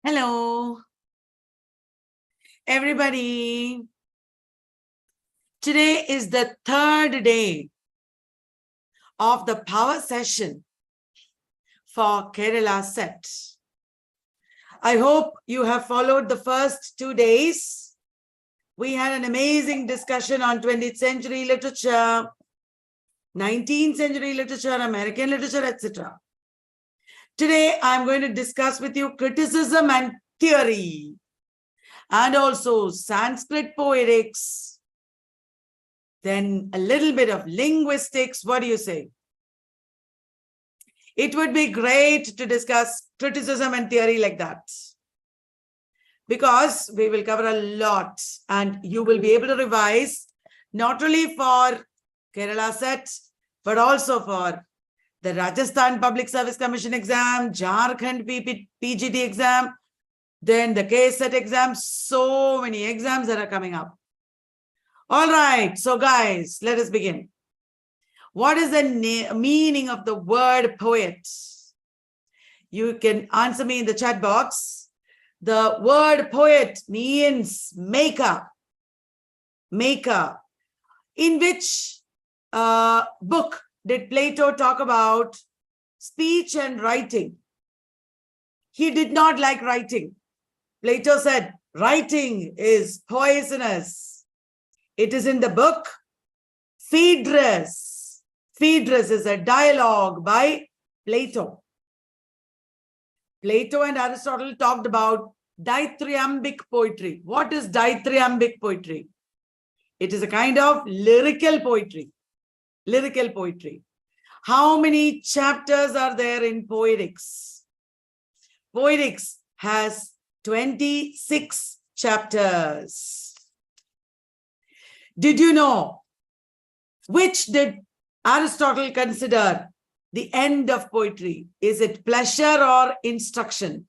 Hello, everybody. Today is the third day of the power session for Kerala SET. I hope you have followed the first 2 days. We had an amazing discussion on 20th century literature, 19th century literature, American literature, etc. Today, I'm going to discuss with you criticism and theory, and also Sanskrit poetics, then a little bit of linguistics. What do you say? It would be great to discuss criticism and theory like that, because we will cover a lot and you will be able to revise not only for Kerala SET, but also for the Rajasthan Public Service Commission exam, Jharkhand PGT exam, then the KSET exam. So many exams that are coming up. All right, so guys, let us begin. What is the meaning of the word poet? You can answer me in the chat box. The word poet means maker. Maker. In which book did Plato talk about speech and writing? He did not like writing. Plato said, writing is poisonous. It is in the book Phaedrus. Phaedrus is a dialogue by Plato. Plato and Aristotle talked about dithyrambic poetry. What is dithyrambic poetry? It is a kind of lyrical poetry. Lyrical poetry. How many chapters are there in poetics? Poetics has 26 chapters. Did you know which did Aristotle consider the end of poetry? Is it pleasure or instruction?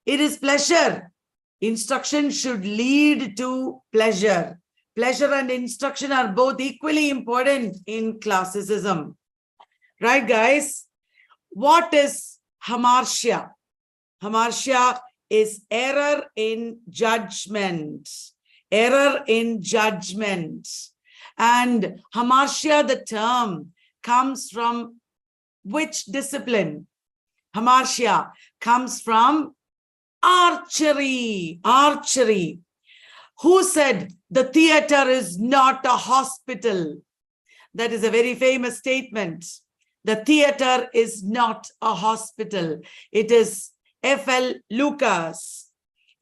It is pleasure. Instruction should lead to pleasure. Pleasure and instruction are both equally important in classicism. Right, guys? What is hamartia? Hamartia is error in judgment. Error in judgment. And hamartia, the term, comes from which discipline? Hamartia comes from archery. Archery. Who said the theater is not a hospital? That is a very famous statement. The theater is not a hospital. It is F.L. Lucas.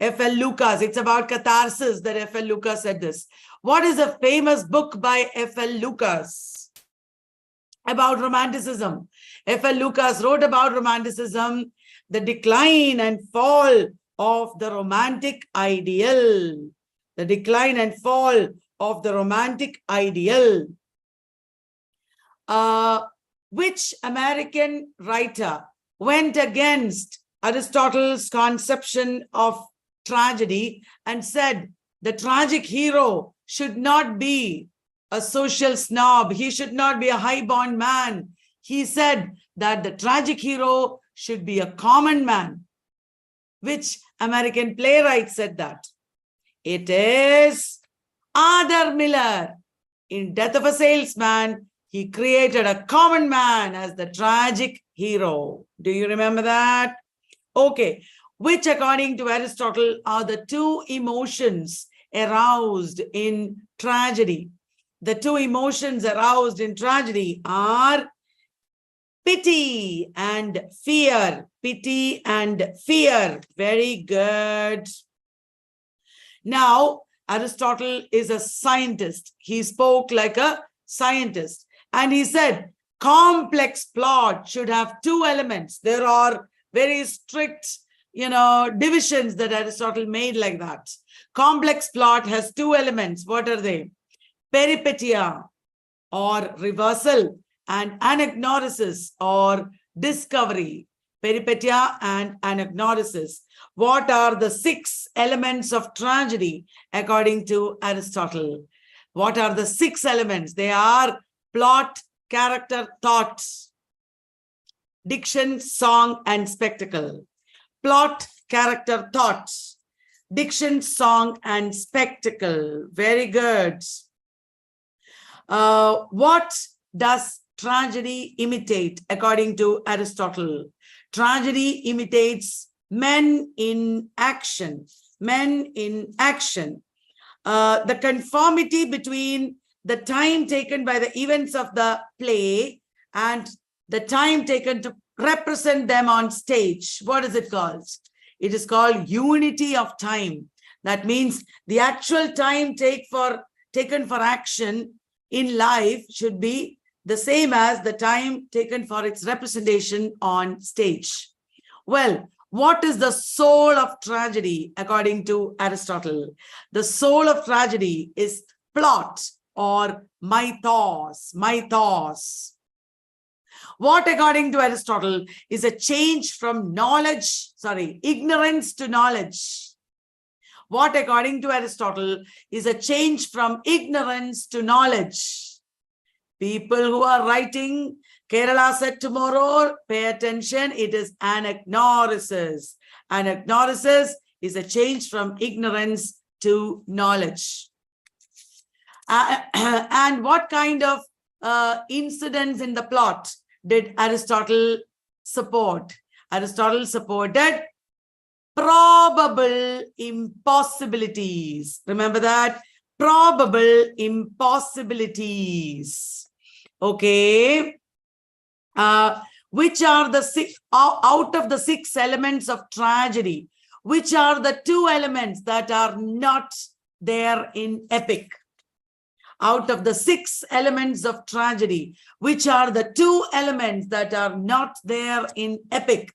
F.L. Lucas. It's about catharsis that F.L. Lucas said this. What is a famous book by F.L. Lucas? About romanticism. F.L. Lucas wrote about romanticism, the decline and fall of the romantic ideal. The decline and fall of the romantic ideal. Which American writer went against Aristotle's conception of tragedy and said the tragic hero should not be a social snob. He should not be a high-born man. He said that the tragic hero should be a common man. Which American playwright said that? It is Arthur Miller. In Death of a Salesman, he created a common man as the tragic hero. Do you remember that? Okay. Which, according to Aristotle, are the two emotions aroused in tragedy? The two emotions aroused in tragedy are pity and fear. Pity and fear. Very good. Now, Aristotle is a scientist. He spoke like a scientist. And he said, complex plot should have two elements. There are very strict, divisions that Aristotle made like that. Complex plot has two elements. What are they? Peripetia or reversal, and anagnorisis or discovery. Peripetia and anagnorisis. What are the 6 elements of tragedy according to Aristotle? What are the 6 elements? They are plot, character, thought, diction, song, and spectacle. plot, character, thought, diction, song, and spectacle. Very good. What does tragedy imitate according to Aristotle? Tragedy imitates men in action. Men in action. The conformity between the time taken by the events of the play and the time taken to represent them on stage. What is it called? It is called unity of time. That means the actual time taken for action in life should be the same as the time taken for its representation on stage. Well, what is the soul of tragedy according to Aristotle? The soul of tragedy is plot or mythos. Mythos. What according to Aristotle is a change from ignorance to knowledge? What according to Aristotle is a change from ignorance to knowledge? People who are writing Kerala set tomorrow, pay attention. It is anagnorisis. Anagnorisis is a change from ignorance to knowledge. And what kind of incidents in the plot did Aristotle support? Aristotle supported probable impossibilities. Remember that? Probable impossibilities. Okay. Which are the out of the 6 elements of tragedy, which are the 2 elements that are not there in epic? Out of the 6 elements of tragedy, which are the 2 elements that are not there in epic?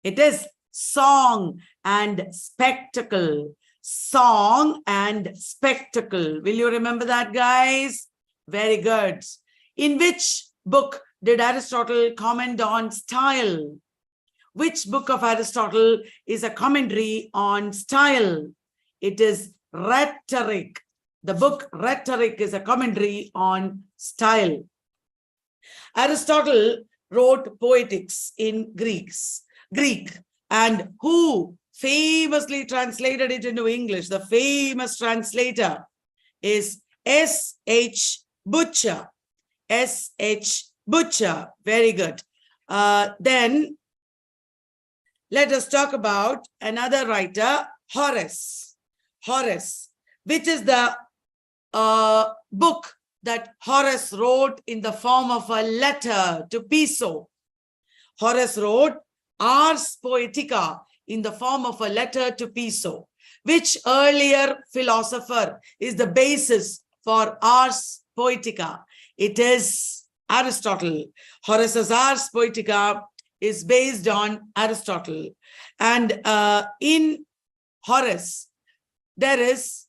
It is song and spectacle. Song and spectacle. Will you remember that, guys? Very good. In which book did Aristotle comment on style? Which book of Aristotle is a commentary on style? It is Rhetoric. The book Rhetoric is a commentary on style. Aristotle wrote Poetics in Greek, and who famously translated it into English? The famous translator is S.H. Butcher. S.H. Butcher. Very good. Then let us talk about another writer, Horace. Horace, which is the book that Horace wrote in the form of a letter to Piso. Horace wrote Ars Poetica in the form of a letter to Piso. Which earlier philosopher is the basis for Ars Poetica? It is Aristotle. Horace's Ars Poetica is based on Aristotle. And in Horace, there is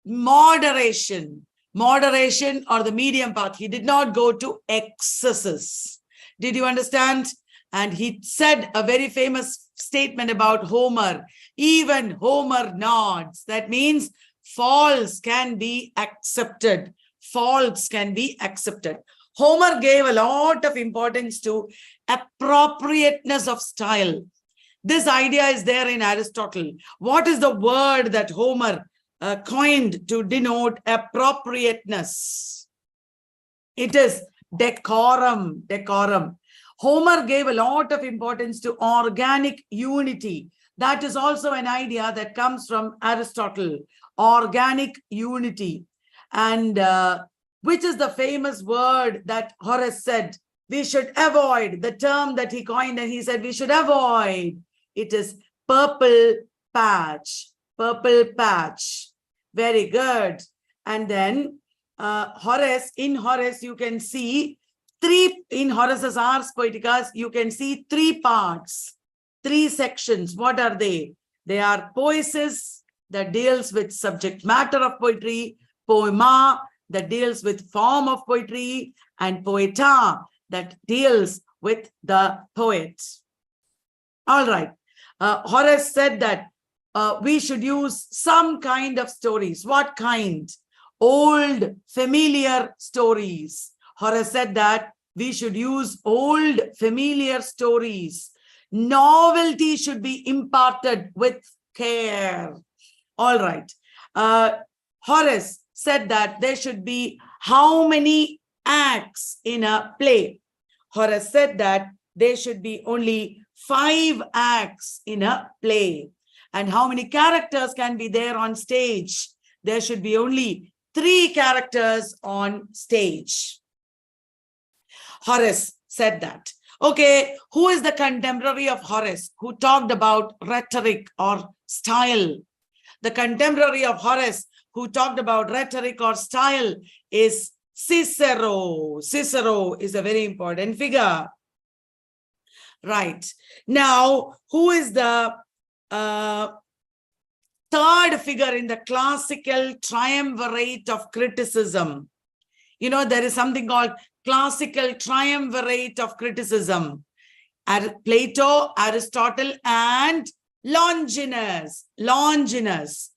moderation or the medium path. He did not go to excesses. Did you understand? And he said a very famous statement about Homer. Even Homer nods. That means faults can be accepted. Faults can be accepted. Homer gave a lot of importance to appropriateness of style. This idea is there in Aristotle. What is the word that Homer coined to denote appropriateness? It is decorum. Decorum. Homer gave a lot of importance to organic unity. That is also an idea that comes from Aristotle. Organic unity. And which is the famous word that Horace said we should avoid, the term that he coined and he said we should avoid? It is purple patch. Purple patch. Very good. And then Horace, in Horace, you can see in Horace's Ars Poeticas, you can see 3 parts, 3 sections. What are they? They are poesis, that deals with subject matter of poetry, poema, that deals with form of poetry, and poeta, that deals with the poet. All right. Horace said that we should use some kind of stories. What kind? Old, familiar stories. Horace said that we should use old, familiar stories Novelty should be imparted with care. All right. Horace said that there should be how many acts in a play? Horace said that there should be only 5 acts in a play. And how many characters can be there on stage? There should be only 3 characters on stage. Horace said that. Okay, who is the contemporary of Horace who talked about rhetoric or style? The contemporary of Horace who talked about rhetoric or style is Cicero. Cicero is a very important figure. Right. Now, who is the third figure in the classical triumvirate of criticism? You know, there is something called classical triumvirate of criticism. Plato, Aristotle, and Longinus. Longinus's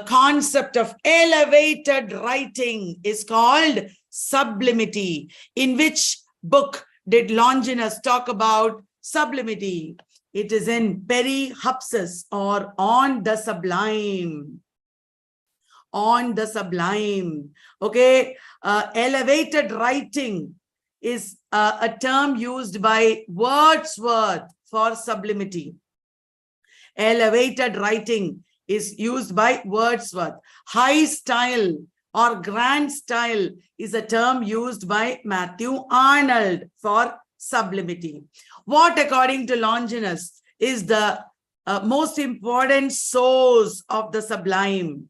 concept of elevated writing is called sublimity. In which book did Longinus talk about sublimity? It is in Perihupsis, or On the Sublime. On the Sublime. Okay, elevated writing is a term used by Wordsworth for sublimity. Elevated writing is used by Wordsworth. High style or grand style is a term used by Matthew Arnold for sublimity. What, according to Longinus, is the most important source of the sublime?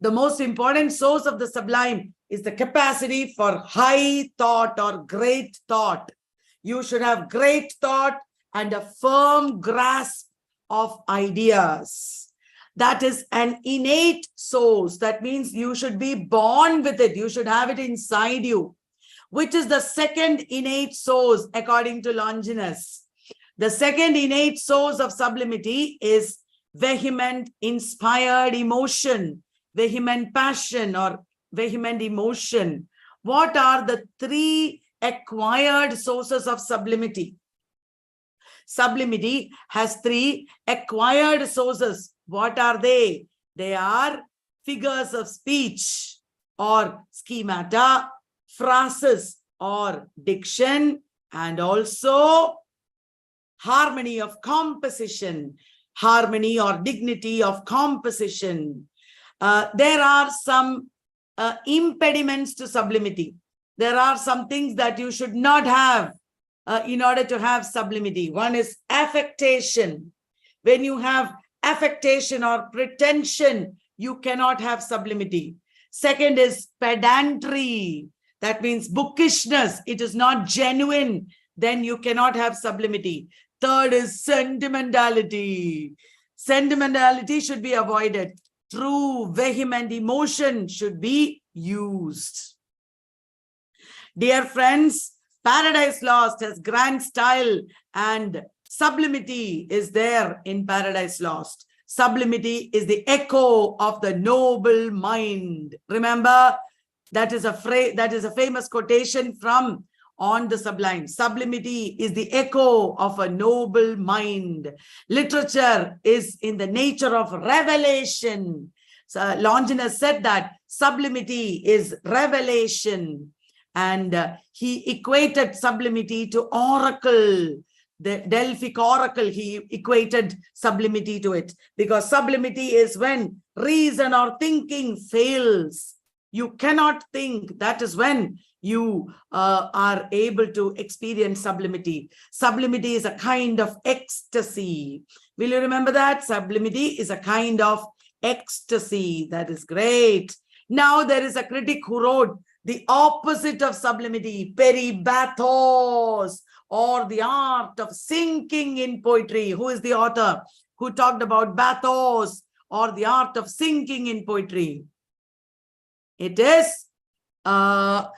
The most important source of the sublime is the capacity for high thought or great thought. You should have great thought and a firm grasp of ideas. That is an innate source. That means you should be born with it. You should have it inside you. Which is the second innate source according to Longinus? The second innate source of sublimity is vehement, inspired emotion, vehement passion or vehement emotion. What are the 3 acquired sources of sublimity? Sublimity has 3 acquired sources. What are they? They are figures of speech or schemata, phrases or diction, and also harmony of composition, harmony or dignity of composition. There are some impediments to sublimity. There are some things that you should not have in order to have sublimity. One is affectation. When you have affectation or pretension, you cannot have sublimity. Second is pedantry. That means bookishness. It is not genuine. Then you cannot have sublimity. Third is sentimentality. Sentimentality should be avoided. True vehement emotion should be used. Dear friends, Paradise Lost has grand style and sublimity is there in Paradise Lost. Sublimity is the echo of the noble mind. Remember, that is a phrase, that is a famous quotation from On the Sublime. Sublimity is the echo of a noble mind. Literature is in the nature of revelation. So Longinus said that sublimity is revelation. And he equated sublimity to oracle. The Delphic oracle, he equated sublimity to it. Because sublimity is when reason or thinking fails. You cannot think. That is when you are able to experience sublimity. Sublimity is a kind of ecstasy. Will you remember that? Sublimity is a kind of ecstasy. That is great. Now there is a critic who wrote the opposite of sublimity, peribathos, or the art of sinking in poetry. Who is the author who talked about bathos, or the art of sinking in poetry? It is our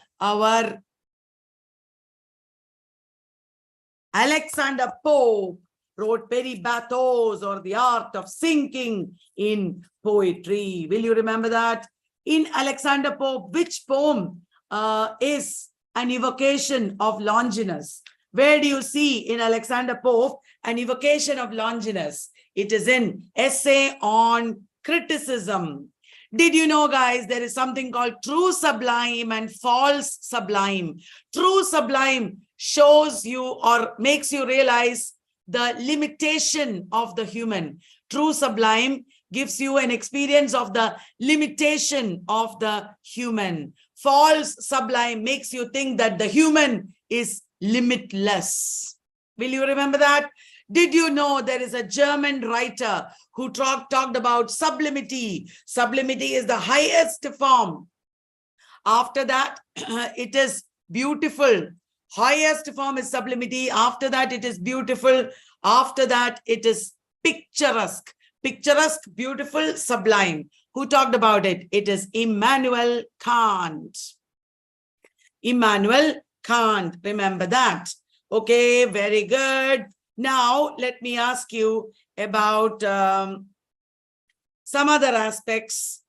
Alexander Pope wrote peribathos, or the art of sinking in poetry. Will you remember that? In Alexander Pope, which poem is an evocation of Longinus? Where do you see in Alexander Pope an evocation of Longinus? It is in Essay on Criticism. Did you know, guys, there is something called true sublime and false sublime. True sublime shows you or makes you realize the limitation of the human. True sublime gives you an experience of the limitation of the human. False sublime makes you think that the human is limitless. Will you remember that? Did you know there is a German writer who talked about sublimity? Sublimity is the highest form. After that, it is beautiful. Highest form is sublimity. After that, it is beautiful. After that, it is picturesque. Picturesque, beautiful, sublime. Who talked about it? It is Immanuel Kant. Immanuel Kant. Remember that. Okay, very good. Now, let me ask you about some other aspects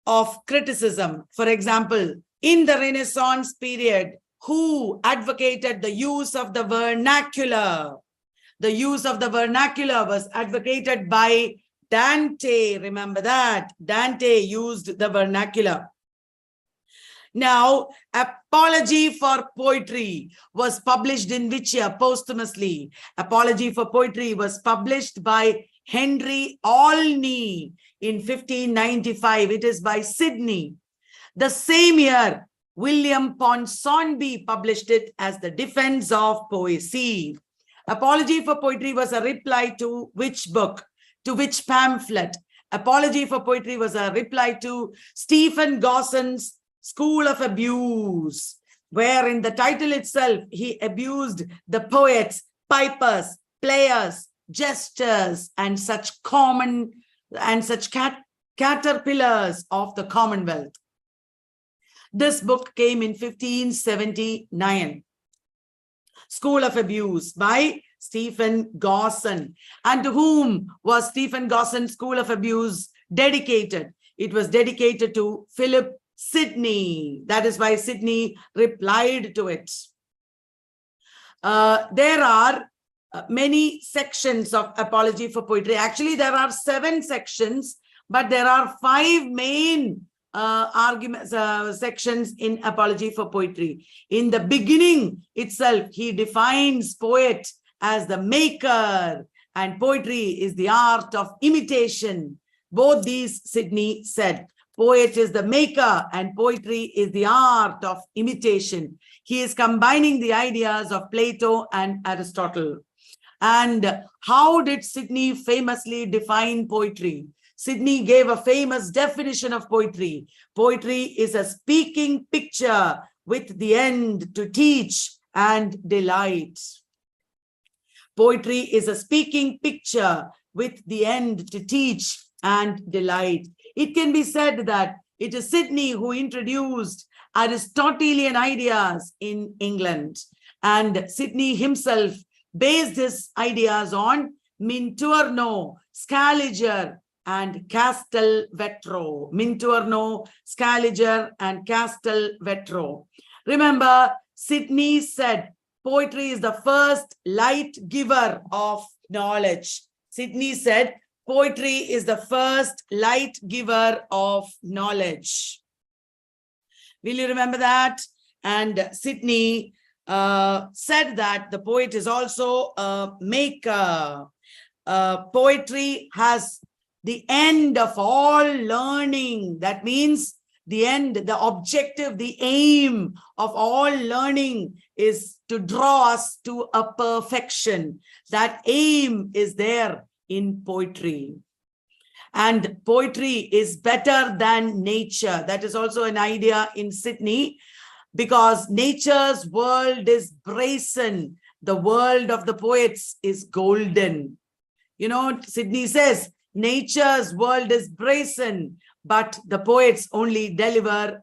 of criticism. For example, in the Renaissance period, who advocated the use of the vernacular? The use of the vernacular was advocated by Dante. Remember that. Dante used the vernacular. Now, Apology for Poetry was published in which year? Posthumously. Apology for Poetry was published by Henry Olney in 1595. It is by Sydney. The same year, William Ponsonby published it as The Defense of Poesy. Apology for Poetry was a reply to which book? To which pamphlet? Apology for Poetry was a reply to Stephen Gosson's School of Abuse, where in the title itself, he abused the poets, pipers, players, jesters, and such caterpillars of the Commonwealth. This book came in 1579. School of Abuse by Stephen Gosson. And to whom was Stephen Gosson's School of Abuse dedicated? It was dedicated to Philip Sidney. That is why Sidney replied to it. There are many sections of Apology for Poetry. Actually, there are 7 sections, but there are 5 main sections in Apology for Poetry. In the beginning itself, he defines poet as the maker, and poetry is the art of imitation. Both these Sidney said. Poet is the maker and poetry is the art of imitation. He is combining the ideas of Plato and Aristotle. And how did Sidney famously define poetry? Sidney gave a famous definition of poetry. Poetry is a speaking picture with the end to teach and delight. Poetry is a speaking picture with the end to teach and delight. It can be said that it is Sidney who introduced Aristotelian ideas in England, and Sidney himself based his ideas on Minturno, Scaliger, and Castelvetro. Minturno, Scaliger, and Castelvetro. Remember, Sidney said poetry is the first light giver of knowledge. Sidney said poetry is the first light giver of knowledge. Will you remember that? And Sidney said that the poet is also a maker. Poetry has the end of all learning. That means the end, the objective, the aim of all learning is to draw us to a perfection. That aim is there in poetry. And poetry is better than nature. That is also an idea in Sidney, because nature's world is brazen. The world of the poets is golden. You know, Sidney says, nature's world is brazen, but the poets only deliver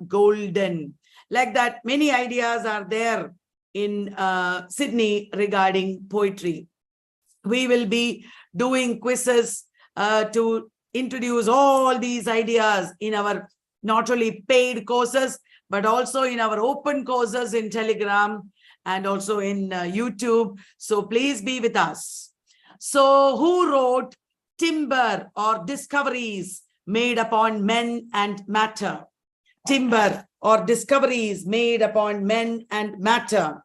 golden. Like that, many ideas are there in Sidney regarding poetry. We will be doing quizzes to introduce all these ideas in our not only paid courses, but also in our open courses in Telegram. and also in YouTube. So please be with us. So who wrote Timber or Discoveries Made Upon Men and Matter? Timber or Discoveries Made Upon Men and Matter.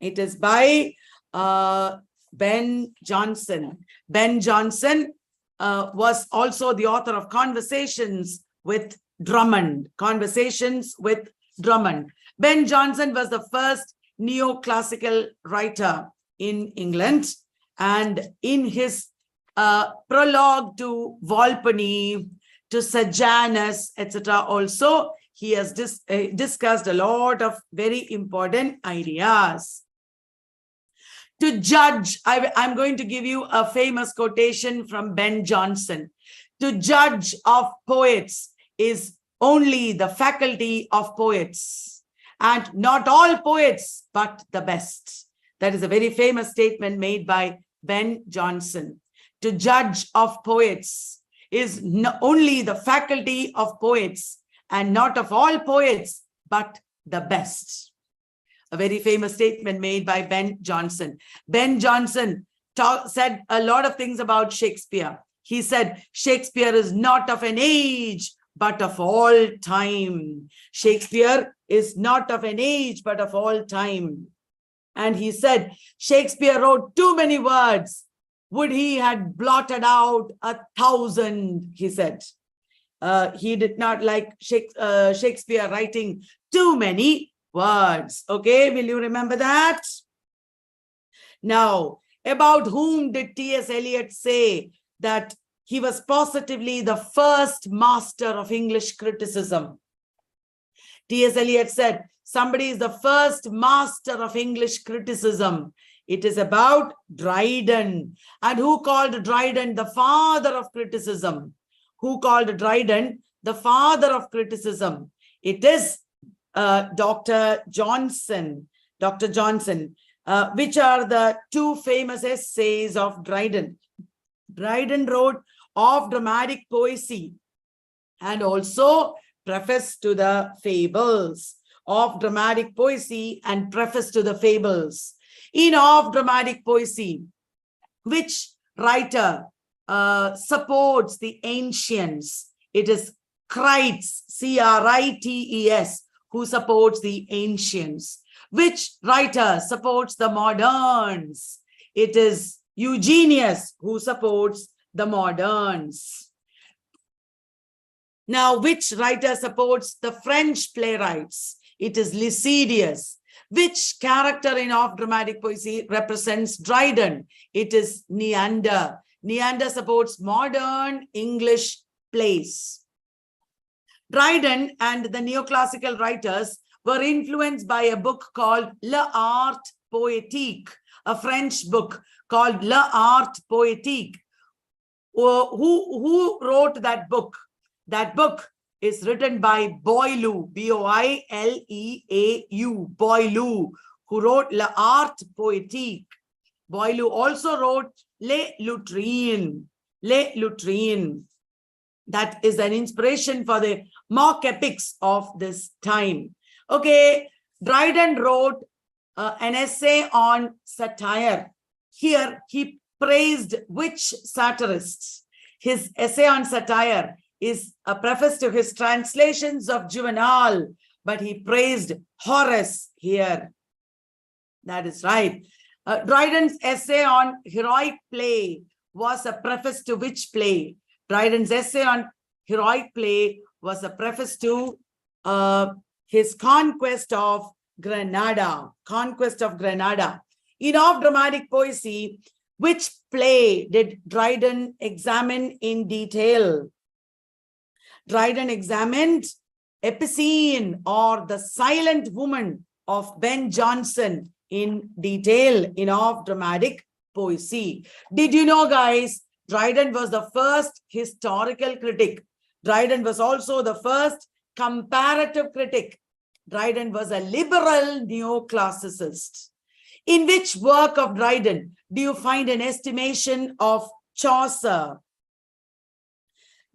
It is by Ben Jonson. Ben Jonson was also the author of Conversations with Drummond. Conversations with Drummond. Ben Jonson was the first neoclassical writer in England, and in his prologue to Volpone, to Sejanus, etc., also he has discussed a lot of very important ideas. To judge, I'm going to give you a famous quotation from Ben Jonson. To judge of poets is only the faculty of poets, and not all poets, but the best. That is a very famous statement made by Ben Jonson. To judge of poets is only the faculty of poets, and not of all poets, but the best. A very famous statement made by Ben Jonson. Ben Jonson said a lot of things about Shakespeare. He said, Shakespeare is not of an age, but of all time. Shakespeare is not of an age, but of all time. And he said, Shakespeare wrote too many words. Would he had blotted out 1,000, he said. He did not like Shakespeare writing too many words. Okay, will you remember that? Now, about whom did T.S. Eliot say that he was positively the first master of English criticism? T.S. Eliot said, somebody is the first master of English criticism. It is about Dryden. And who called Dryden the father of criticism? Who called Dryden the father of criticism? It is Dr. Johnson. Dr. Johnson. Which are the two famous essays of Dryden? Dryden wrote Of Dramatic Poesy and also Preface to the Fables. Of Dramatic Poesy and Preface to the Fables. In Of Dramatic Poesy, which writer supports the ancients? It is Crites, C-R-I-T-E-S, who supports the ancients. Which writer supports the moderns? It is Eugenius, who supports the moderns. Now, which writer supports the French playwrights? It is Lycidius. Which character in Of Dramatic Poesy represents Dryden? It is Neander. Neander supports modern English plays. Dryden and the neoclassical writers were influenced by a book called L'Art Poétique, a French book called L'Art Poétique. Who wrote that book? That book is written by Boileau, B-O-I-L-E-A-U, Boileau, who wrote L'Art Poétique. Boileau also wrote Les Lutrines. Les Lutrines. That is an inspiration for the mock epics of this time. Okay, Dryden wrote an essay on satire. Here, he praised which satirists? His essay on satire is a preface to his translations of Juvenal, but he praised Horace here. That is right. Dryden's essay on heroic play was a preface to which play? Dryden's essay on heroic play was a preface to his Conquest of Granada. Conquest of Granada. In Of Dramatic Poesy, which play did Dryden examine in detail? Dryden examined Epicene, or the Silent Woman of Ben Jonson, in detail in Of Dramatic Poesy. Did you know, guys, Dryden was the first historical critic. Dryden was also the first comparative critic. Dryden was a liberal neoclassicist. In which work of Dryden do you find an estimation of Chaucer?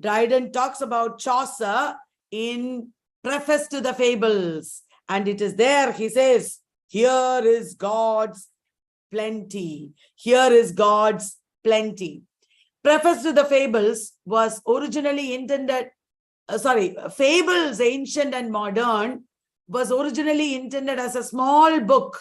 Dryden talks about Chaucer in Preface to the Fables, and it is there he says, Here is God's plenty. Here is God's plenty. Preface to the Fables was originally intended, Fables, Ancient and Modern, was originally intended as a small book.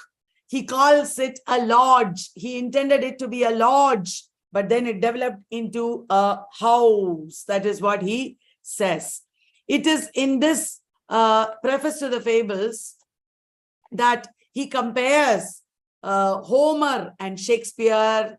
He calls it a lodge. He intended it to be a lodge, but then it developed into a house. That is what he says. It is in this preface to the Fables that he compares Homer and Shakespeare,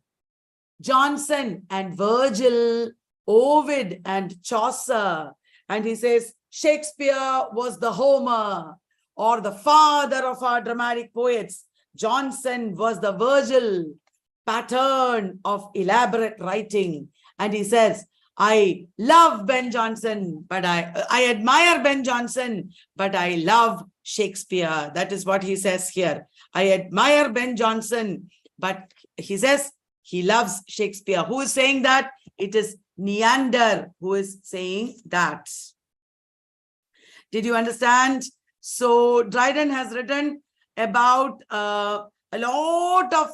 Johnson and Virgil, Ovid and Chaucer. And he says, Shakespeare was the Homer, or the father of our dramatic poets. Johnson was the Virgil, pattern of elaborate writing. And he says, I love Ben Jonson, but I admire Ben Jonson, but I love Shakespeare. That is what he says here. I admire Ben Jonson, but he says he loves Shakespeare. Who is saying that? It is Neander who is saying that. Did you understand? So Dryden has written about a lot of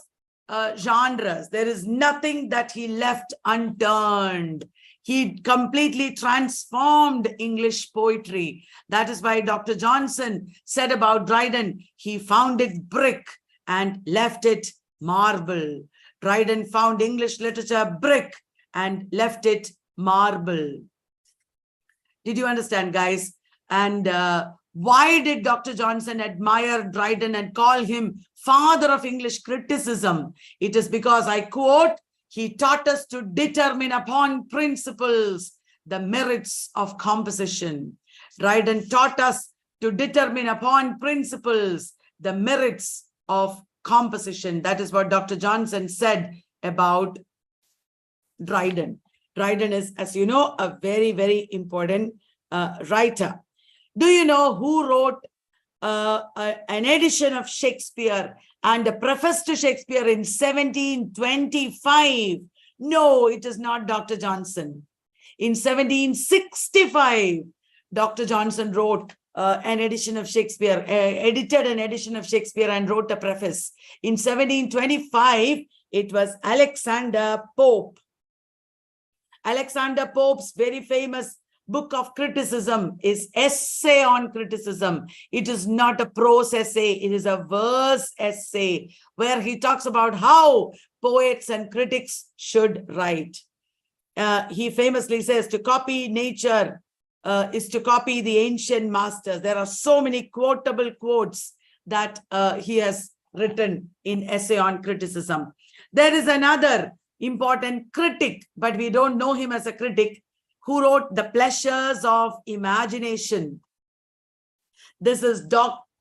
genres. There is nothing that he left unturned. He completely transformed English poetry. That is why Dr. Johnson said about Dryden, he found it brick and left it marble. Dryden found English literature brick and left it marble. Did you understand, guys? And why did Dr. Johnson admire Dryden and call him father of English criticism? It is because, I quote, he taught us to determine upon principles the merits of composition. Dryden taught us to determine upon principles the merits of composition. That is what Dr. Johnson said about Dryden. Dryden is, as you know, a very, very important writer. Do you know who wrote an edition of Shakespeare and a preface to Shakespeare in 1725? No, it is not Dr. Johnson. In 1765, Dr. Johnson wrote an edition of Shakespeare, edited an edition of Shakespeare and wrote a preface. In 1725, it was Alexander Pope. Alexander Pope's very famous book of criticism is Essay on Criticism. It is not a prose essay, it is a verse essay where he talks about how poets and critics should write. He famously says, to copy nature is to copy the ancient masters. There are so many quotable quotes that he has written in Essay on Criticism. There is another important critic, but we don't know him as a critic, who wrote The Pleasures of Imagination. This is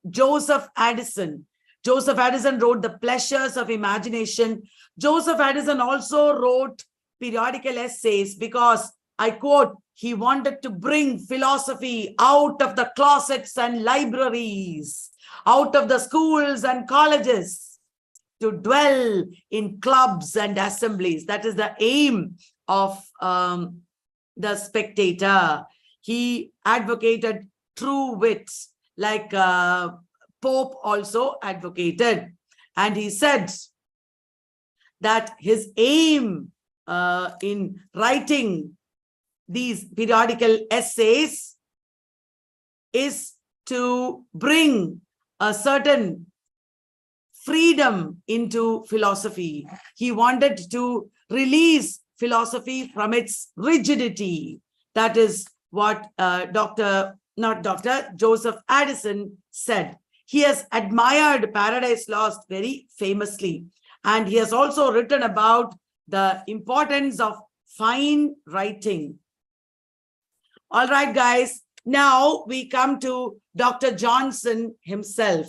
Joseph Addison. Joseph Addison wrote The Pleasures of Imagination. Joseph Addison also wrote periodical essays because, I quote, he wanted to bring philosophy out of the closets and libraries, out of the schools and colleges, to dwell in clubs and assemblies. That is the aim of the Spectator. He advocated true wit, like Pope also advocated. And he said that his aim in writing these periodical essays is to bring a certain freedom into philosophy. He wanted to release philosophy from its rigidity. That is what Joseph Addison said. He has admired Paradise Lost very famously. And he has also written about the importance of fine writing. All right, guys. Now we come to Dr. Johnson himself.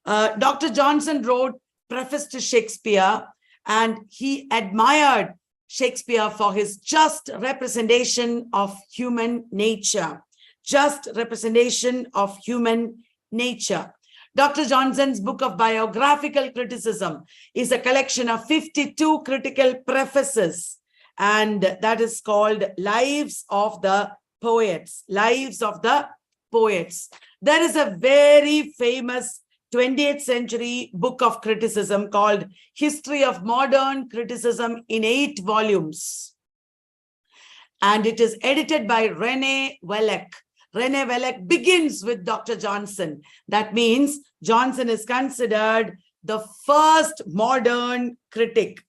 Dr. Johnson wrote Preface to Shakespeare, and he admired Shakespeare for his just representation of human nature. Just representation of human nature. Dr. Johnson's book of biographical criticism is a collection of 52 critical prefaces, and that is called Lives of the Poets. Lives of the Poets. There is a very famous 20th century book of criticism called History of Modern Criticism in 8 volumes. And it is edited by René Wellek. René Wellek begins with Dr. Johnson. That means Johnson is considered the first modern critic.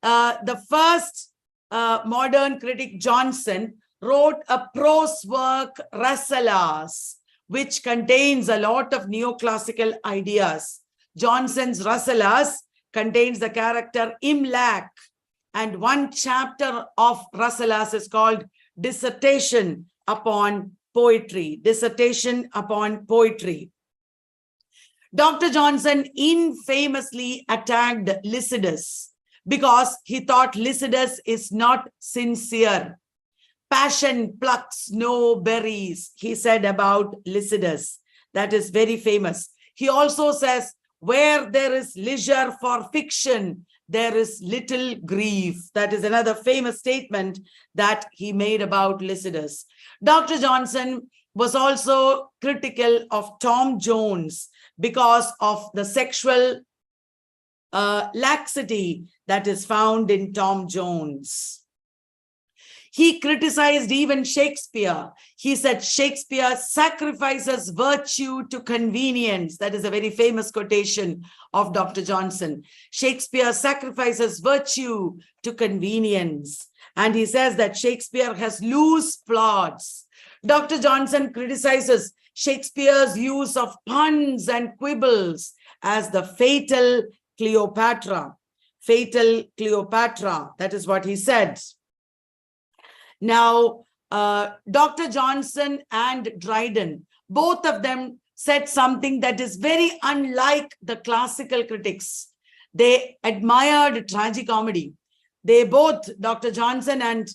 The first modern critic, Johnson, wrote a prose work, Rasselas, which contains a lot of neoclassical ideas. Johnson's Rasselas contains the character Imlac, and one chapter of Rasselas is called Dissertation upon Poetry. Dissertation upon Poetry. Dr. Johnson infamously attacked Lycidas because he thought Lycidas is not sincere. Passion plucks no berries, he said about Lycidas. That is very famous. He also says, where there is leisure for fiction, there is little grief. That is another famous statement that he made about Lycidas. Dr. Johnson was also critical of Tom Jones because of the sexual laxity that is found in Tom Jones. He criticized even Shakespeare. He said Shakespeare sacrifices virtue to convenience. That is a very famous quotation of Dr. Johnson. Shakespeare sacrifices virtue to convenience. And he says that Shakespeare has loose plots. Dr. Johnson criticizes Shakespeare's use of puns and quibbles as the fatal Cleopatra. Fatal Cleopatra. That is what he said. Now, Dr. Johnson and Dryden, both of them said something that is very unlike the classical critics. They admired tragicomedy. They both, Dr. Johnson and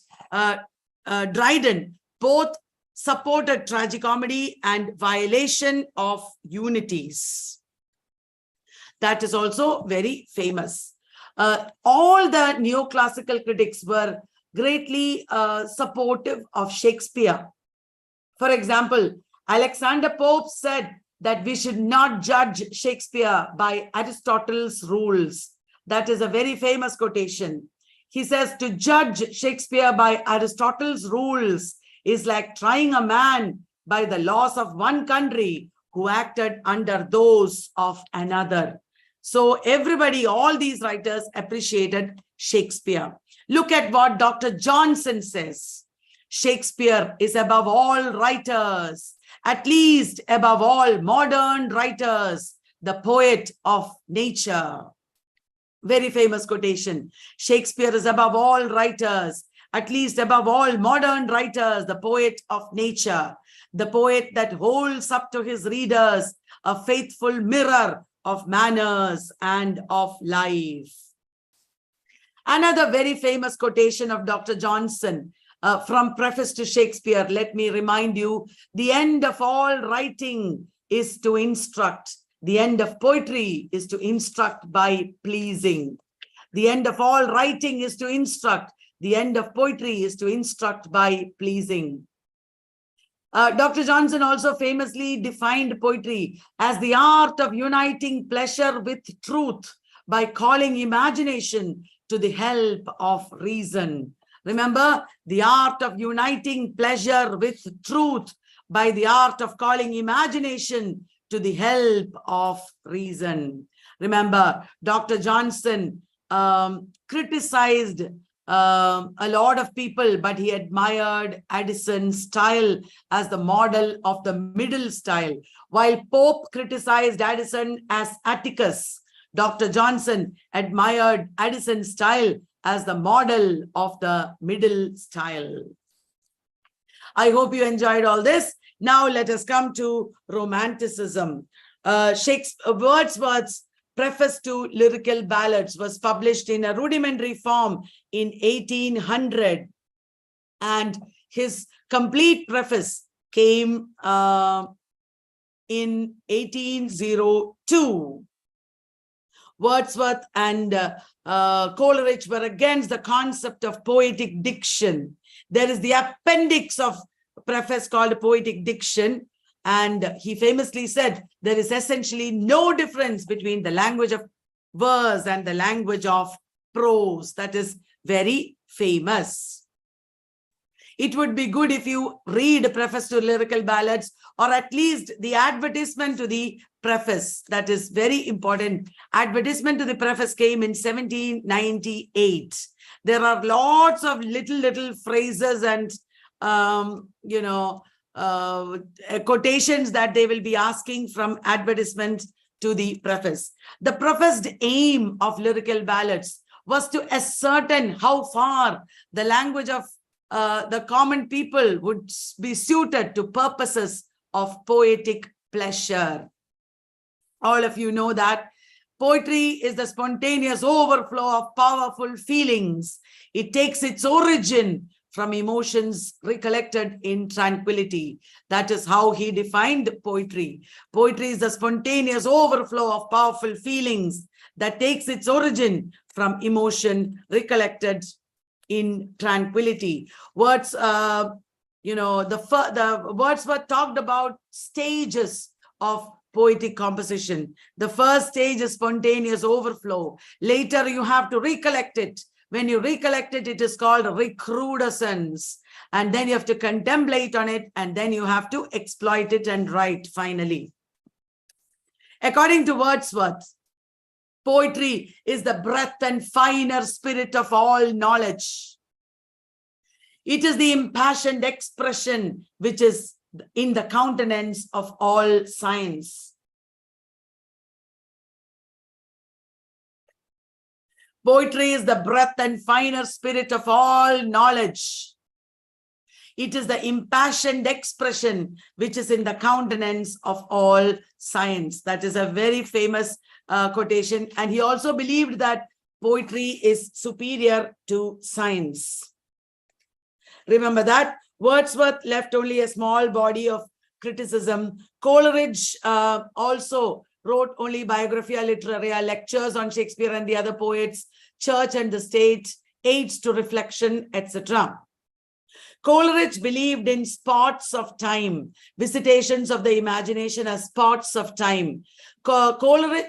Dryden, both supported tragicomedy and violation of unities. That is also very famous. All the neoclassical critics were greatly supportive of Shakespeare. For example, Alexander Pope said that we should not judge Shakespeare by Aristotle's rules. That is a very famous quotation. He says to judge Shakespeare by Aristotle's rules is like trying a man by the laws of one country who acted under those of another. So everybody, all these writers appreciated Shakespeare. Look at what Dr. Johnson says. Shakespeare is above all writers, at least above all modern writers, the poet of nature. Very famous quotation. Shakespeare is above all writers, at least above all modern writers, the poet of nature, the poet that holds up to his readers a faithful mirror of manners and of life. Another very famous quotation of Dr. Johnson from Preface to Shakespeare. Let me remind you, the end of all writing is to instruct. The end of poetry is to instruct by pleasing. The end of all writing is to instruct. The end of poetry is to instruct by pleasing. Dr. Johnson also famously defined poetry as the art of uniting pleasure with truth by calling imagination to the help of reason. Remember, the art of uniting pleasure with truth by the art of calling imagination to the help of reason. Remember, Dr. Johnson criticized a lot of people, but he admired Addison's style as the model of the middle style. While Pope criticized Addison as Atticus, Dr. Johnson admired Addison's style as the model of the middle style. I hope you enjoyed all this. Now let us come to Romanticism. Wordsworth's Preface to Lyrical Ballads was published in a rudimentary form in 1800, and his complete preface came in 1802. Wordsworth and Coleridge were against the concept of poetic diction. There is the appendix of preface called Poetic Diction, And he famously said, there is essentially no difference between the language of verse and the language of prose. That is very famous. It would be good if you read Preface to Lyrical Ballads, or at least the advertisement to the preface. That is very important. Advertisement to the preface came in 1798. There are lots of little phrases and, quotations that they will be asking from advertisement to the preface. The professed aim of lyrical ballads was to ascertain how far the language of the common people would be suited to purposes of poetic pleasure. All of you know that poetry is the spontaneous overflow of powerful feelings. It takes its origin from emotions recollected in tranquility. That is how he defined poetry. Poetry is the spontaneous overflow of powerful feelings that takes its origin from emotion recollected in tranquility. Words, the Wordsworth talked about stages of poetic composition. The first stage is spontaneous overflow. Later, you have to recollect it. When you recollect it, it is called recrudescence. And then you have to contemplate on it, and then you have to exploit it and write finally. According to Wordsworth, poetry is the breadth and finer spirit of all knowledge. It is the impassioned expression which is in the countenance of all science. Poetry is the breadth and finer spirit of all knowledge. It is the impassioned expression which is in the countenance of all science. That is a very famous quotation. And he also believed that poetry is superior to science. Remember that. Wordsworth left only a small body of criticism. Coleridge also wrote only Biographia Literaria, lectures on Shakespeare and the other poets, Church and the State, aids to reflection, etc. Coleridge believed in spots of time, visitations of the imagination as spots of time. Wordsworth,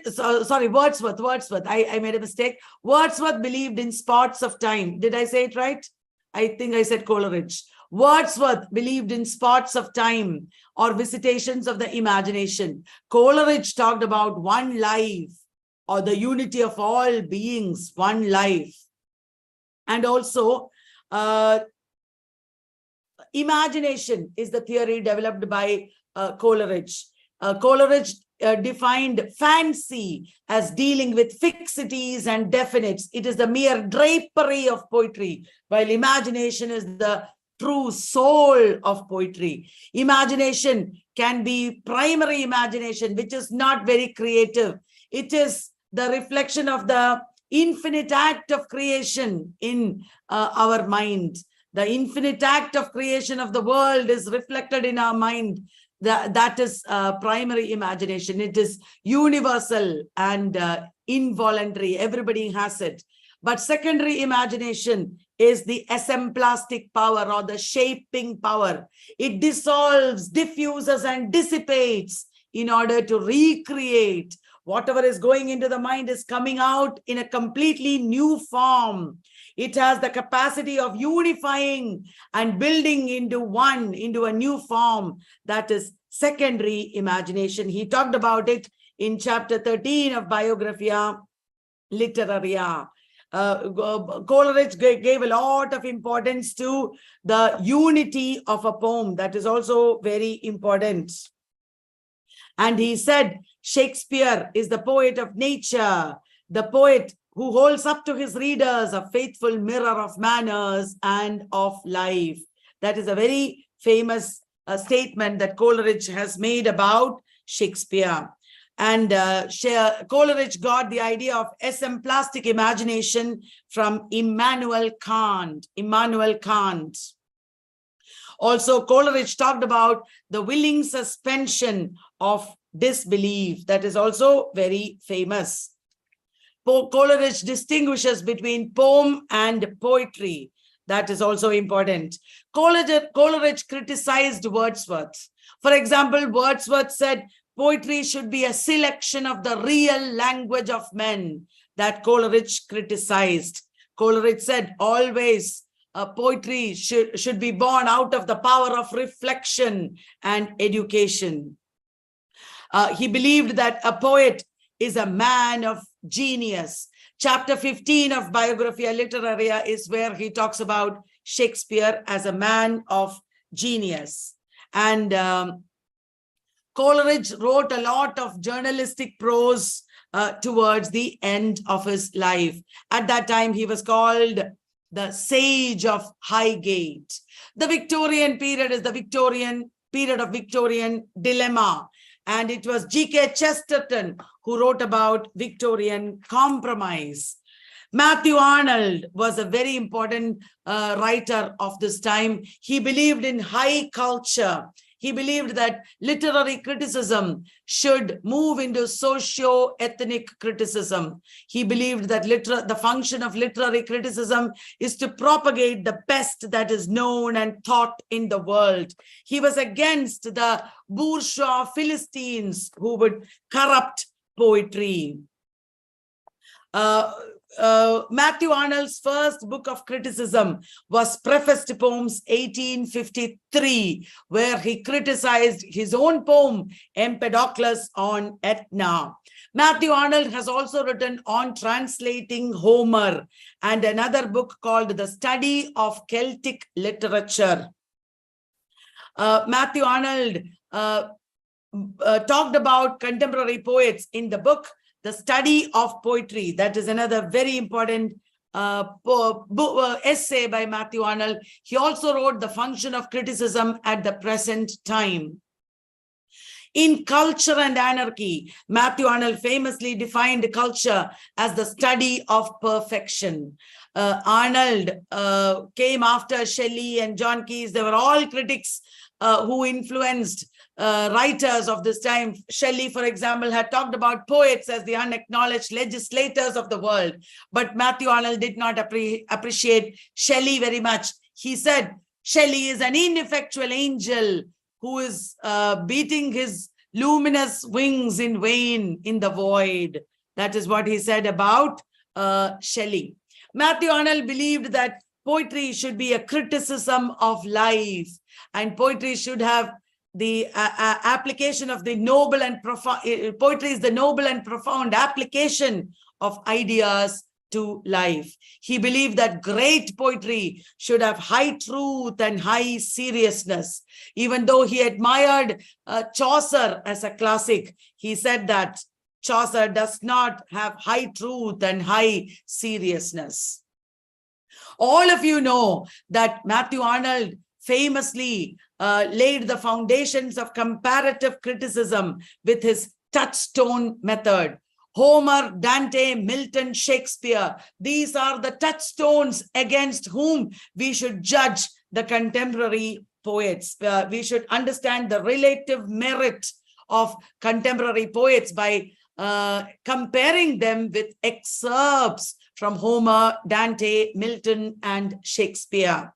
I made a mistake. Wordsworth believed in spots of time. Did I say it right? I think I said Coleridge. Wordsworth believed in spots of time or visitations of the imagination. Coleridge talked about one life or the unity of all beings, one life. And also, imagination is the theory developed by Coleridge. Coleridge defined fancy as dealing with fixities and definites. It is the mere drapery of poetry, while imagination is the true soul of poetry. Imagination can be primary imagination, which is not very creative. It is the reflection of the infinite act of creation in our mind. The infinite act of creation of the world is reflected in our mind. That is primary imagination. It is universal and involuntary. Everybody has it. But secondary imagination is the assemblastic power or the shaping power. It dissolves, diffuses, and dissipates in order to recreate. Whatever is going into the mind is coming out in a completely new form. It has the capacity of unifying and building into a new form. That is secondary imagination. He talked about it in chapter 13 of Biographia Literaria. Coleridge gave a lot of importance to the unity of a poem. That is also very important. And he said, Shakespeare is the poet of nature, the poet who holds up to his readers a faithful mirror of manners and of life. That is a very famous statement that Coleridge has made about Shakespeare. And Coleridge got the idea of assemblastic imagination from Immanuel Kant. Also, Coleridge talked about the willing suspension of disbelief. That is also very famous. Coleridge distinguishes between poem and poetry. That is also important. Coleridge criticized Wordsworth. For example, Wordsworth said, poetry should be a selection of the real language of men, that Coleridge criticized. Coleridge said, always poetry should be born out of the power of reflection and education. He believed that a poet is a man of genius. Chapter 15 of Biographia Literaria is where he talks about Shakespeare as a man of genius. And Coleridge wrote a lot of journalistic prose towards the end of his life. At that time, he was called the Sage of Highgate. The Victorian period is the Victorian period of Victorian dilemma. And it was G.K. Chesterton who wrote about Victorian compromise. Matthew Arnold was a very important writer of this time. He believed in high culture. He believed that literary criticism should move into socio-ethnic criticism. He believed that the function of literary criticism is to propagate the best that is known and thought in the world. He was against the bourgeois Philistines who would corrupt poetry. Matthew Arnold's first book of criticism was Prefaced Poems 1853, where he criticized his own poem, Empedocles on Etna. Matthew Arnold has also written on translating Homer and another book called The Study of Celtic Literature. Matthew Arnold talked about contemporary poets in the book The Study of Poetry. That is another very important essay by Matthew Arnold. He also wrote The Function of Criticism at the Present Time. In Culture and Anarchy, Matthew Arnold famously defined culture as the study of perfection. Arnold came after Shelley and John Keats. They were all critics who influenced writers of this time. Shelley, for example, had talked about poets as the unacknowledged legislators of the world. But Matthew Arnold did not appreciate Shelley very much. He said, Shelley is an ineffectual angel who is beating his luminous wings in vain in the void. That is what he said about Shelley. Matthew Arnold believed that poetry should be a criticism of life, and poetry should have the application of the noble and profound. Poetry is the noble and profound application of ideas to life. He believed that great poetry should have high truth and high seriousness. Even though he admired Chaucer as a classic, he said that Chaucer does not have high truth and high seriousness. All of you know that Matthew Arnold famously laid the foundations of comparative criticism with his touchstone method. Homer, Dante, Milton, Shakespeare, these are the touchstones against whom we should judge the contemporary poets. We should understand the relative merit of contemporary poets by comparing them with excerpts from Homer, Dante, Milton, and Shakespeare.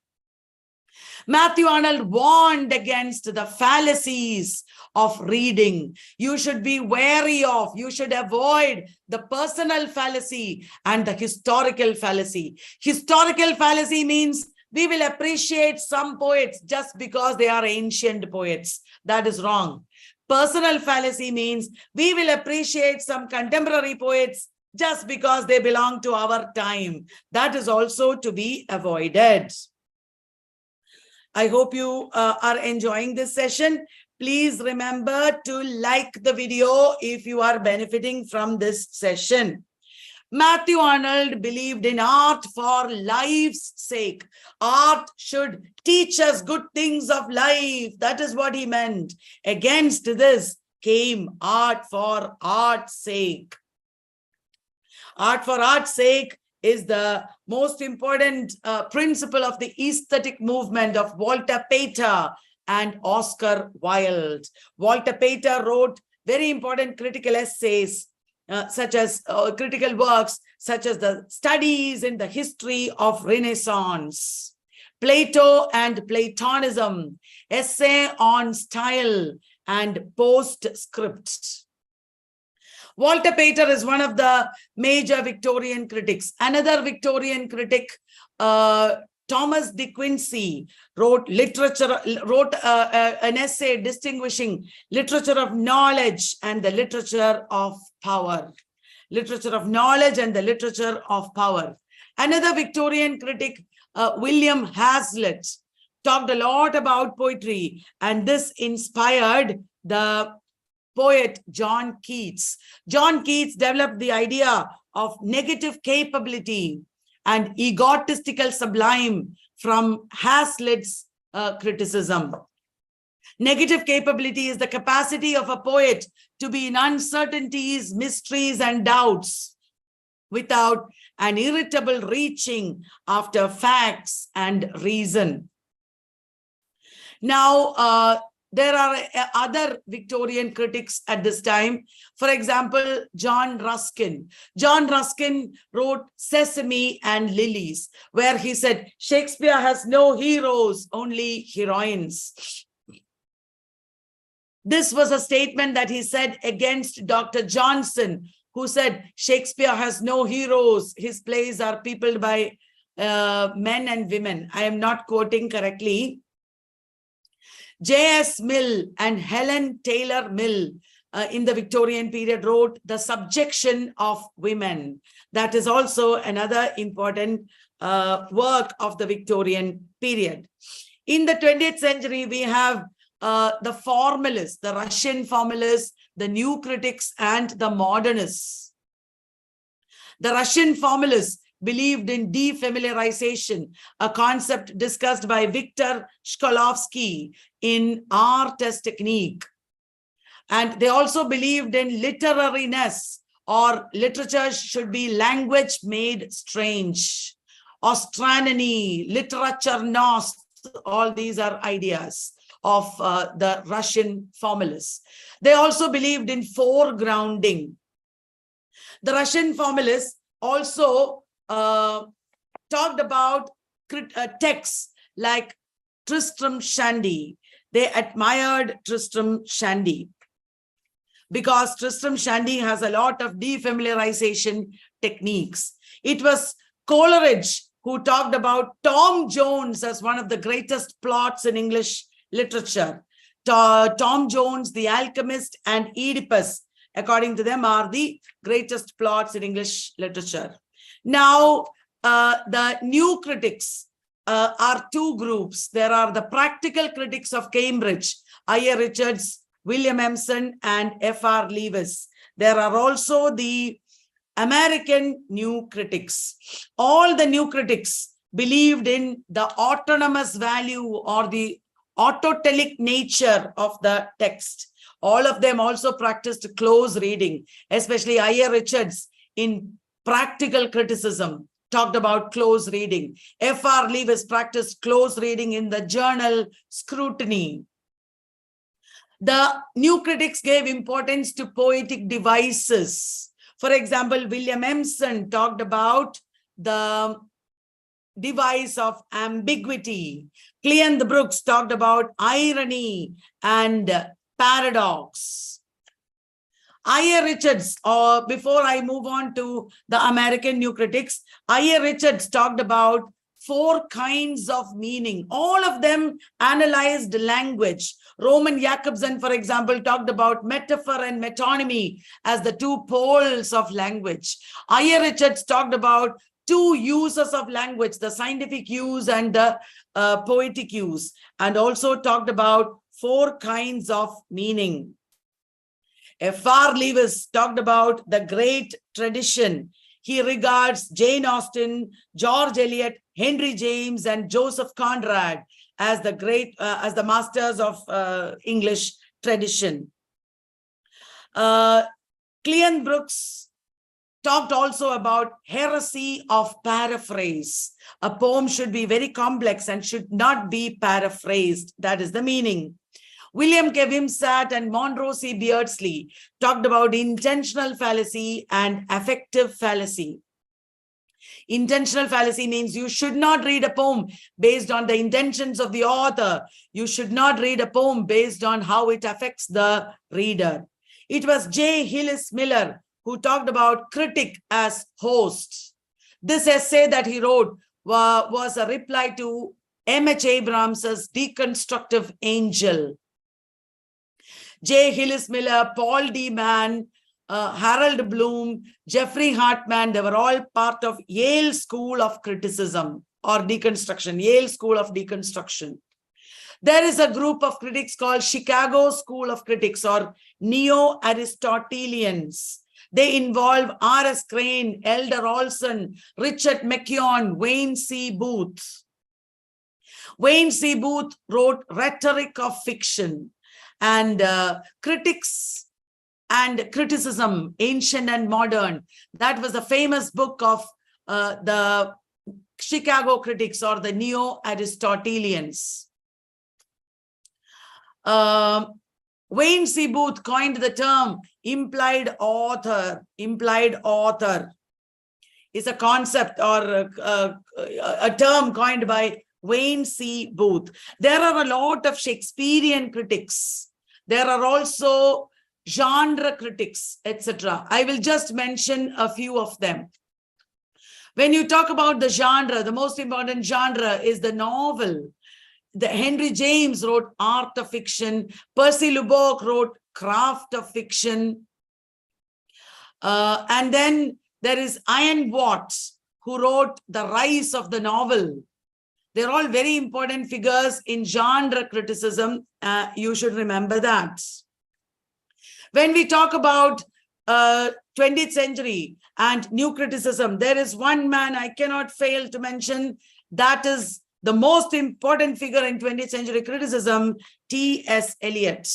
Matthew Arnold warned against the fallacies of reading. You should be wary of, you should avoid the personal fallacy and the historical fallacy. Historical fallacy means we will appreciate some poets just because they are ancient poets. That is wrong. Personal fallacy means we will appreciate some contemporary poets just because they belong to our time. That is also to be avoided. I hope you are enjoying this session. Please remember to like the video if you are benefiting from this session. Matthew Arnold believed in art for life's sake. Art should teach us good things of life. That is what he meant. Against this came art for art's sake. Art for art's sake is the most important principle of the aesthetic movement of Walter Pater and Oscar Wilde. Walter Pater wrote very important critical essays, such as critical works, such as the Studies in the History of Renaissance. Plato and Platonism, essay on style, and postscript. Walter Pater is one of the major Victorian critics. Another Victorian critic, Thomas De Quincey, wrote an essay distinguishing literature of knowledge and the literature of power. Literature of knowledge and the literature of power. Another Victorian critic, William Hazlitt, talked a lot about poetry, and this inspired the poet John Keats. John Keats developed the idea of negative capability and egotistical sublime from Hazlitt's criticism. Negative capability is the capacity of a poet to be in uncertainties, mysteries, and doubts without an irritable reaching after facts and reason. Now, there are other Victorian critics at this time. For example, John Ruskin. John Ruskin wrote Sesame and Lilies, where he said, Shakespeare has no heroes, only heroines. This was a statement that he said against Dr. Johnson, who said Shakespeare has no heroes. His plays are peopled by men and women. I am not quoting correctly. J.S. Mill and Helen Taylor Mill in the Victorian period wrote The Subjection of Women. That is also another important work of the Victorian period. In the 20th century, we have the formalists, the Russian formalists, the new critics, and the modernists. The Russian formalists believed in defamiliarization, a concept discussed by Viktor Shklovsky in Art as Technique. And they also believed in literariness, or literature should be language made strange. Ostranony, literature nost, all these are ideas of the Russian formalists. They also believed in foregrounding. The Russian formalists also talked about texts like Tristram Shandy. They admired Tristram Shandy because Tristram Shandy has a lot of defamiliarization techniques. It was Coleridge who talked about Tom Jones as one of the greatest plots in English literature. Tom Jones, The Alchemist, and Oedipus, according to them, are the greatest plots in English literature. Now, the new critics are two groups. There are the practical critics of Cambridge, I.A. Richards, William Emerson, and F.R. Lewis. There are also the American new critics. All the new critics believed in the autonomous value or the autotelic nature of the text. All of them also practiced close reading, especially I.A. Richards in practical criticism talked about close reading. F.R. Lewis practiced close reading in the journal Scrutiny. The new critics gave importance to poetic devices. For example, William Emerson talked about the device of ambiguity. Cleon Brooks talked about irony and paradox. I.A. Richards, before I move on to the American new critics, I.A. Richards talked about 4 kinds of meaning. All of them analyzed language. Roman Jakobson, for example, talked about metaphor and metonymy as the 2 poles of language. I.A. Richards talked about 2 uses of language, the scientific use and the poetic use, and also talked about 4 kinds of meaning. F.R. Lewis talked about the great tradition. He regards Jane Austen, George Eliot, Henry James, and Joseph Conrad as the great, as the masters of English tradition. Cleon Brooks talked also about heresy of paraphrase. A poem should be very complex and should not be paraphrased. That is the meaning. William K. Wimsatt and Monroe C. Beardsley talked about intentional fallacy and affective fallacy. Intentional fallacy means you should not read a poem based on the intentions of the author. You should not read a poem based on how it affects the reader. It was J. Hillis Miller who talked about critic as host. This essay that he wrote was a reply to M.H. Abrams' Deconstructive Angel. J. Hillis Miller, Paul D. Mann, Harold Bloom, Jeffrey Hartman, they were all part of Yale School of Criticism or Deconstruction, Yale School of Deconstruction. There is a group of critics called Chicago School of Critics or Neo-Aristotelians. They involve R.S. Crane, Elder Olson, Richard McKeown, Wayne C. Booth. Wayne C. Booth wrote Rhetoric of Fiction and Critics and Criticism, Ancient and Modern. That was a famous book of the Chicago critics or the Neo-Aristotelians. Wayne C. Booth coined the term implied author. Implied author is a concept or a term coined by Wayne C. Booth. There are a lot of Shakespearean critics. There are also genre critics, etc. I will just mention a few of them. When you talk about the genre, the most important genre is the novel. Henry James wrote Art of Fiction. Percy Lubbock wrote Craft of Fiction. And then there is Ian Watts, who wrote The Rise of the Novel. They're all very important figures in genre criticism. You should remember that. When we talk about 20th century and new criticism, there is one man I cannot fail to mention. That is the most important figure in 20th century criticism, T.S. Eliot.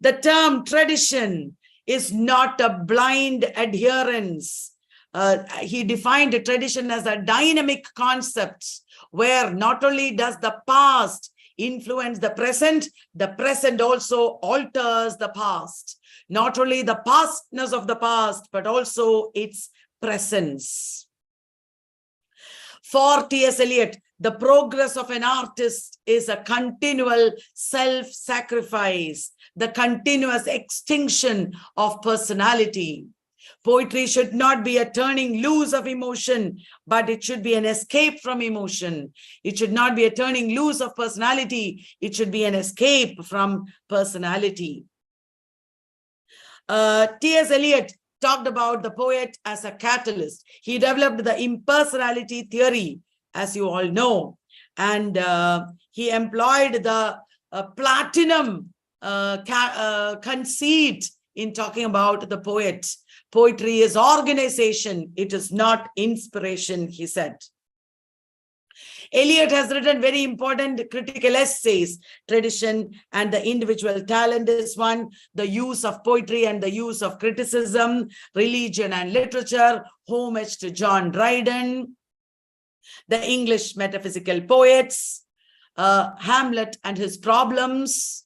The term tradition is not a blind adherence. He defined a tradition as a dynamic concept where not only does the past influence the present also alters the past. Not only the pastness of the past, but also its presence. For T.S. Eliot, the progress of an artist is a continual self-sacrifice, the continuous extinction of personality. Poetry should not be a turning loose of emotion, but it should be an escape from emotion. It should not be a turning loose of personality. It should be an escape from personality. T.S. Eliot talked about the poet as a catalyst. He developed the impersonality theory, as you all know, and he employed the platinum conceit in talking about the poet. Poetry is organization, it is not inspiration, he said. Eliot has written very important critical essays. Tradition and the individual talent is one. The use of poetry and the use of criticism. Religion and literature. Homage to John Dryden. The English metaphysical poets. Hamlet and his problems.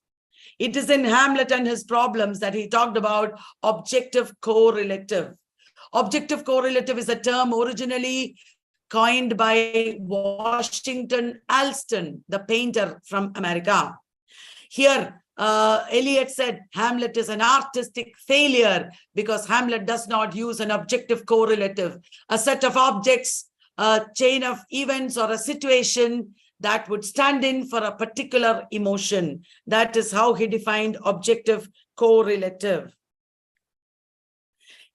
It is in Hamlet and his problems that he talked about objective correlative. Objective correlative is a term originally coined by Washington Allston, the painter from America. Here, Eliot said Hamlet is an artistic failure because Hamlet does not use an objective correlative, a set of objects, a chain of events, or a situation that would stand in for a particular emotion. That is how he defined objective correlative.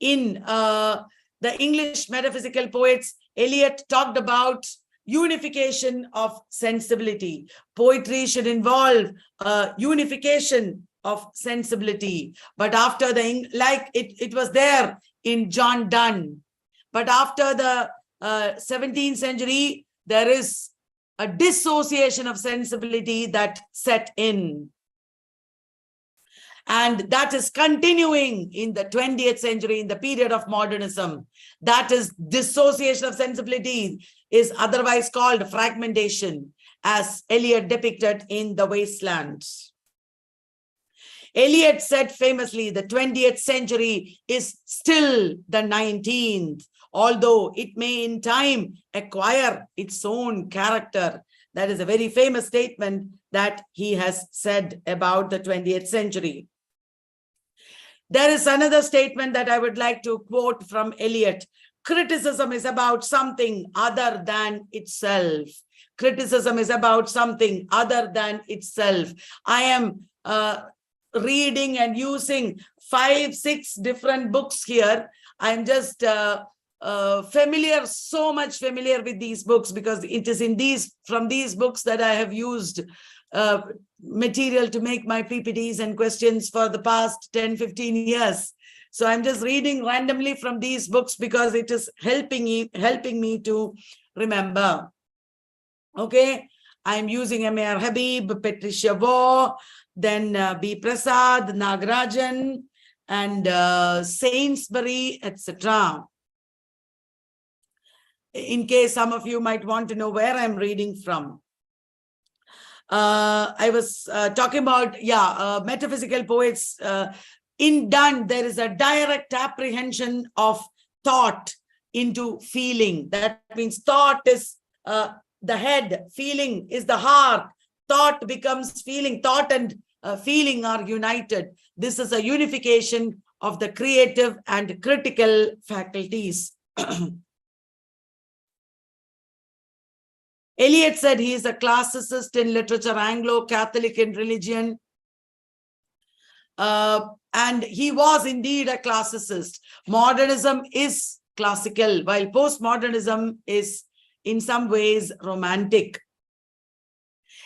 In the English metaphysical poets, Eliot talked about unification of sensibility. Poetry should involve unification of sensibility. But after it was there in John Donne. But after the 17th century, there is a dissociation of sensibility that set in. And that is continuing in the 20th century, in the period of modernism. That is dissociation of sensibility, is otherwise called fragmentation, as Eliot depicted in The Wasteland. Eliot said famously, the 20th century is still the 19th, although it may in time acquire its own character. That is a very famous statement that he has said about the 20th century. There is another statement that I would like to quote from Eliot. Criticism is about something other than itself. Criticism is about something other than itself. I am reading and using 5-6 different books here. I'm just so much familiar with these books, because it is from these books that I have used material to make my PPTs and questions for the past 10-15 years. So I'm just reading randomly from these books because it is helping me to remember. Okay, I'm using M.A.R. Habib, Patricia Waugh, then B. Prasad, Nagarajan, and Sainsbury, etc. In case some of you might want to know where I'm reading from. I was talking about, metaphysical poets. In Donne, there is a direct apprehension of thought into feeling. That means thought is the head, feeling is the heart. Thought becomes feeling. Thought and feeling are united. This is a unification of the creative and critical faculties. Eliot said he is a classicist in literature, Anglo-Catholic in religion. And he was indeed a classicist. Modernism is classical, while postmodernism is in some ways romantic.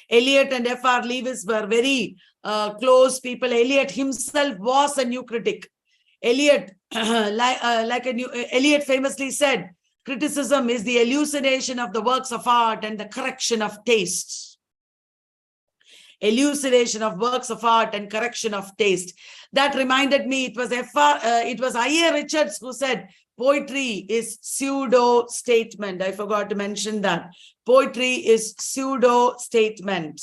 Eliot and F.R. Lewis were very close people. Eliot himself was a new critic. Eliot, Eliot famously said, criticism is the elucidation of the works of art and the correction of taste. Elucidation of works of art and correction of taste. That reminded me, it was I.A. Richards who said, poetry is pseudo-statement. I forgot to mention that. Poetry is pseudo-statement.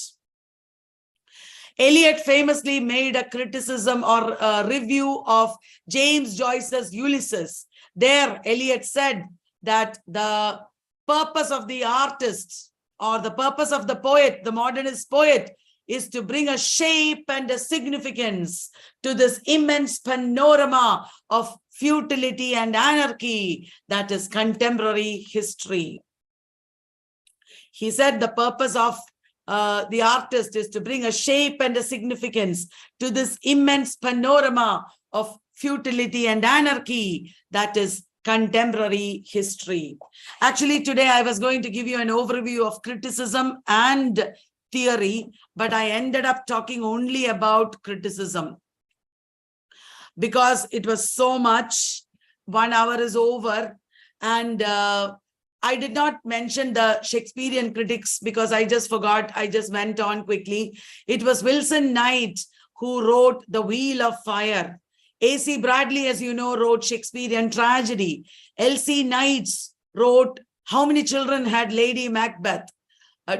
Eliot famously made a criticism or a review of James Joyce's Ulysses. There, Eliot said that the purpose of the artist or the purpose of the poet, the modernist poet, is to bring a shape and a significance to this immense panorama of futility and anarchy that is contemporary history. He said the purpose of the artist is to bring a shape and a significance to this immense panorama of futility and anarchy that is contemporary history. Actually, today I was going to give you an overview of criticism and theory, but I ended up talking only about criticism because it was so much. 1 hour is over, and I did not mention the Shakespearean critics because I just forgot. I just went on quickly. It was Wilson Knight who wrote The Wheel of Fire. A.C. Bradley, as you know, wrote Shakespearean tragedy. L.C. Knights wrote How Many Children Had Lady Macbeth?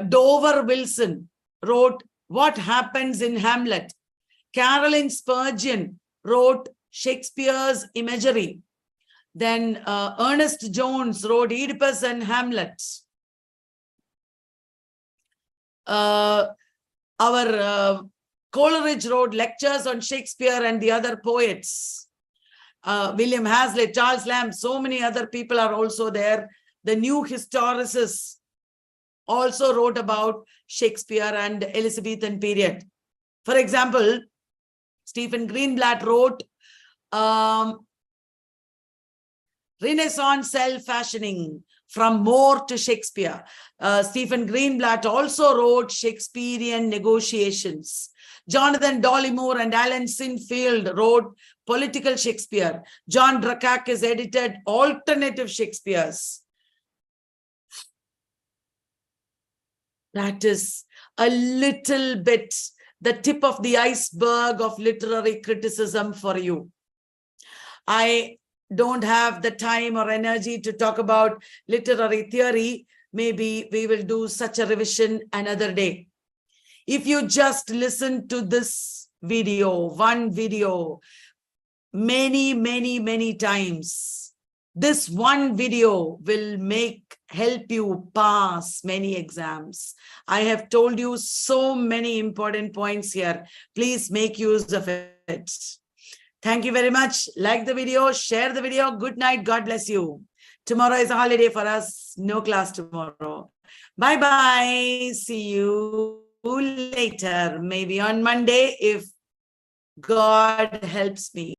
Dover Wilson wrote What Happens in Hamlet? Caroline Spurgeon wrote Shakespeare's Imagery. Then Ernest Jones wrote Oedipus and Hamlet. Coleridge wrote lectures on Shakespeare and the other poets. William Hazlitt, Charles Lamb, so many other people are also there. The new historicists also wrote about Shakespeare and Elizabethan period. For example, Stephen Greenblatt wrote Renaissance self-fashioning from Moore to Shakespeare. Stephen Greenblatt also wrote Shakespearean negotiations. Jonathan Dollymore and Alan Sinfield wrote Political Shakespeare. John Drakakis edited Alternative Shakespeares. That is a little bit the tip of the iceberg of literary criticism for you. I don't have the time or energy to talk about literary theory. Maybe we will do such a revision another day. If you just listen to this video, one video, many times, This one video will help you pass many exams. I have told you so many important points here. Please make use of it. Thank you very much. Like the video, share the video. Good night. God bless you. Tomorrow is a holiday for us. No class tomorrow. Bye-bye. See you later. Maybe on Monday if God helps me.